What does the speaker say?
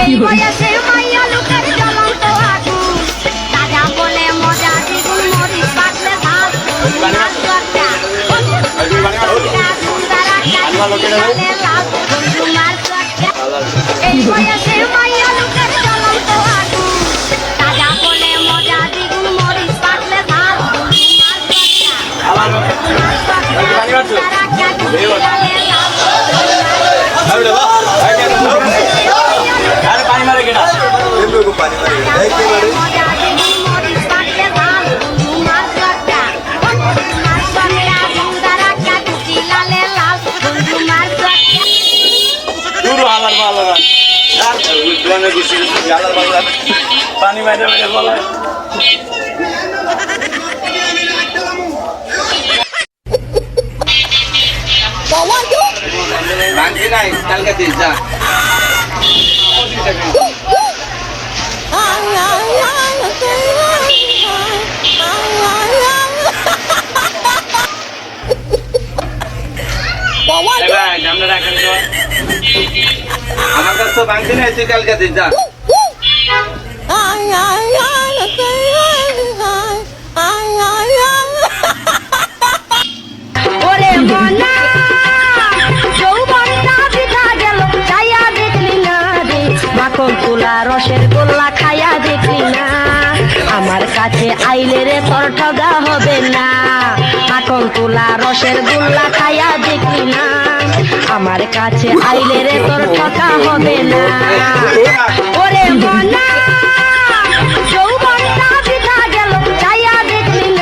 এই বয়সে মাইয়া লোকের জ্বলন্ত আগুন তাজা বলে মজা দ্বিগুণ মরিচ পাতলে ভাত মাছ চটকা এই বয়সে মাইয়া লোকের জ্বলন্ত আগুন তাজা বলে মজা দ্বিগুণ মরিচ পাতলে ভাত পানি বাইরে বাইরে বলা ভাঙছি নাই কালকে দিস যা আমার কাছে তো ভাঙছি নাই তুই কালকে দিস যা ওরে মনা যৌবনটা বিধা গেল চাইয়া দেখলি না রে মাখন তুলা রসের গোল্লা খাইয়া দেখলি না আমার কাছে আইলে রে তোর ঠগা হবে না মাখন তুলা রসের গোল্লা খাইয়া দেখলি না আমার কাছে আইলে রে তোর ঠগা হবে না ওরে মনা